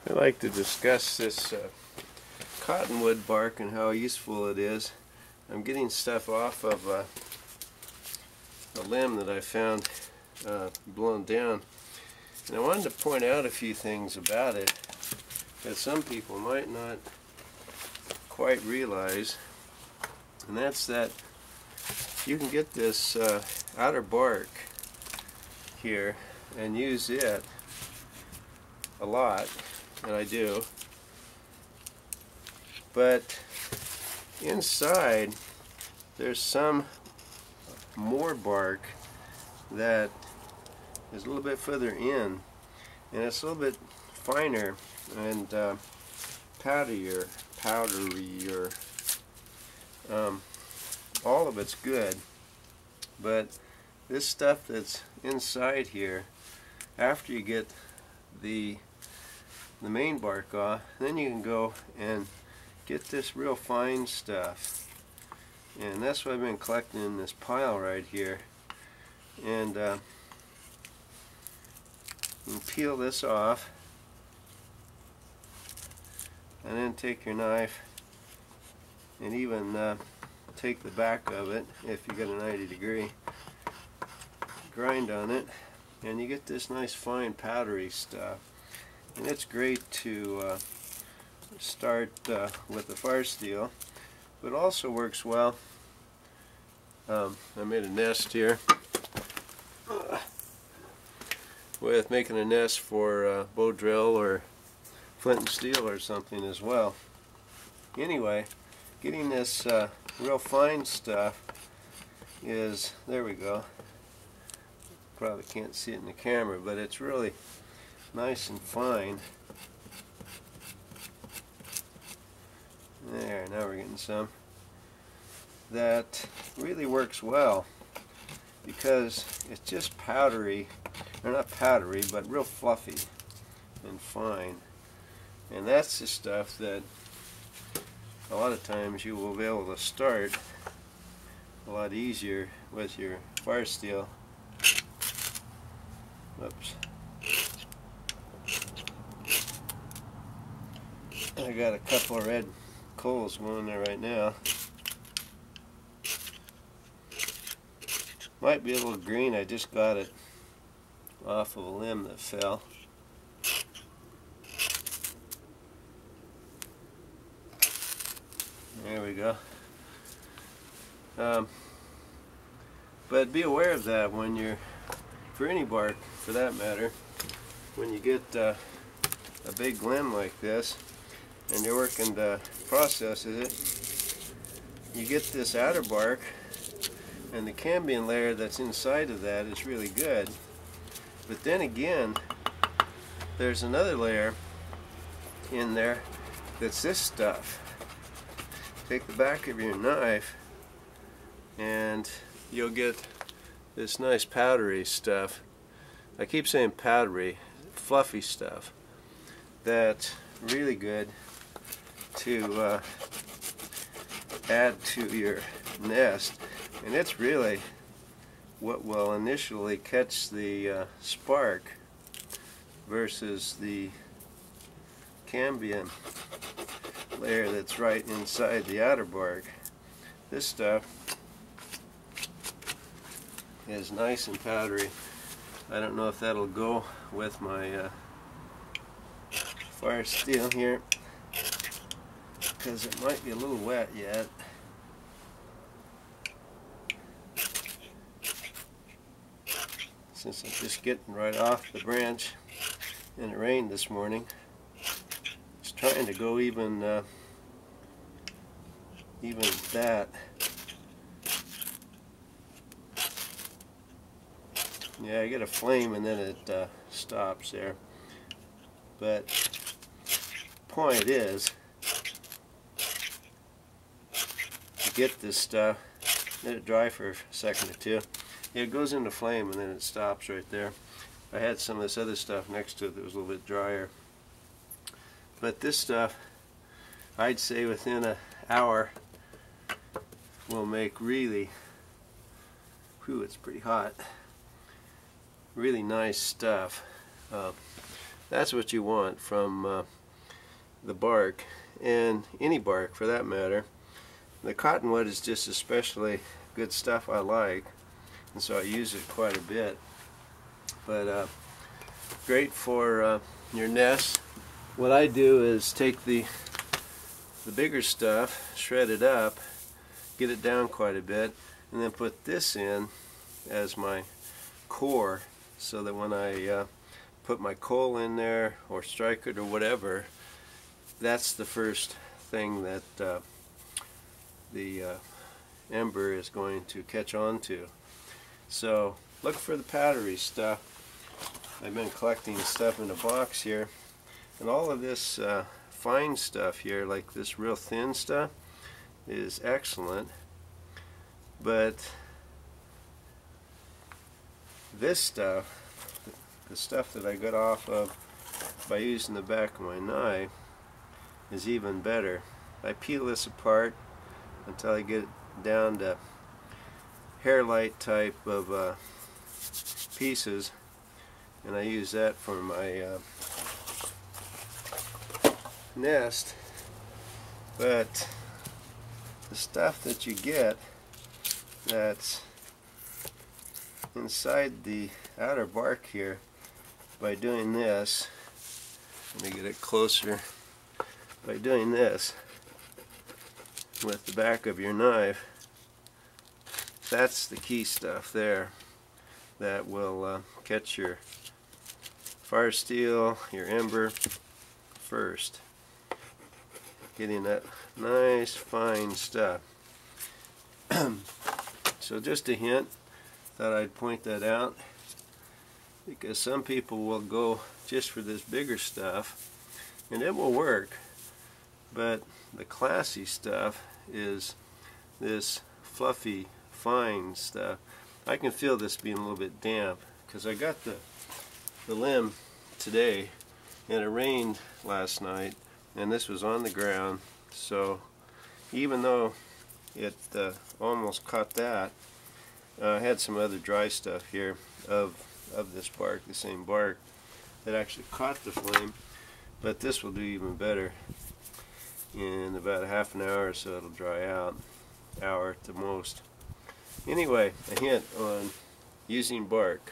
I like to discuss this cottonwood bark and how useful it is. I'm getting stuff off of a limb that I found blown down, and I wanted to point out a few things about it that some people might not quite realize, and that's that you can get this outer bark here and use it a lot, and I do, but inside there's some more bark that is a little bit further in, and it's a little bit finer and powderier. All of it's good, but this stuff that's inside here, after you get the main bark off, then you can go and get this real fine stuff, and that's what I've been collecting in this pile right here. And you peel this off, and then take your knife and even take the back of it if you got a 90-degree, grind on it, and you get this nice fine powdery stuff. And it's great to start with the fire steel, but also works well. I made a nest here with making a nest for bow drill or flint and steel or something as well. Anyway, getting this real fine stuff is, there we go, probably can't see it in the camera, but it's really nice and fine. There, now we're getting some. That really works well because it's just powdery, or not powdery, but real fluffy and fine. And that's the stuff that a lot of times you will be able to start a lot easier with your fire steel. Oops. I got a couple of red coals going there right now. Might be a little green, I just got it off of a limb that fell. There we go. But be aware of that when you're, for any bark for that matter, when you get a big limb like this and you're working to process it, you get this outer bark, and the cambium layer that's inside of that is really good. But then again, there's another layer in there that's this stuff. Take the back of your knife and you'll get this nice powdery stuff. I keep saying powdery, fluffy stuff that's really good to add to your nest, and it's really what will initially catch the spark versus the cambium layer that's right inside the outer bark. This stuff is nice and powdery. I don't know if that'll go with my fire steel here because it might be a little wet yet. Since I'm just getting right off the branch and it rained this morning, it's trying to go even that. Yeah, I get a flame and then it stops there. But point is, to get this stuff, let it dry for a second or two. It goes into flame and then it stops right there. I had some of this other stuff next to it that was a little bit drier. But this stuff, I'd say within an hour, will make really, whew, it's pretty hot, really nice stuff. That's what you want from the bark, and any bark for that matter. The cottonwood is just especially good stuff I like, and so I use it quite a bit. But great for your nest. What I do is take the bigger stuff, shred it up, get it down quite a bit, and then put this in as my core, so that when I put my coal in there or strike it or whatever, that's the first thing that the ember is going to catch on to. So look for the powdery stuff. I've been collecting stuff in a box here, and all of this fine stuff here, like this real thin stuff, is excellent, but this stuff, the stuff that I got off of by using the back of my knife, is even better. I peel this apart until I get it down to hairlight type of pieces, and I use that for my nest. But the stuff that you get that's inside the outer bark here, by doing this, let me get it closer, by doing this with the back of your knife, that's the key stuff there that will catch your fire steel, your ember first. Getting that nice fine stuff. So just a hint, thought I'd point that out, because some people will go just for this bigger stuff, and it will work, but the classy stuff is this fluffy fine stuff. I can feel this being a little bit damp because I got the limb today, and it rained last night, and this was on the ground, so even though it almost caught that, I had some other dry stuff here of this bark, the same bark, that actually caught the flame, but this will do even better. In about a half an hour or so it'll dry out, hour at the most. Anyway, a hint on using bark.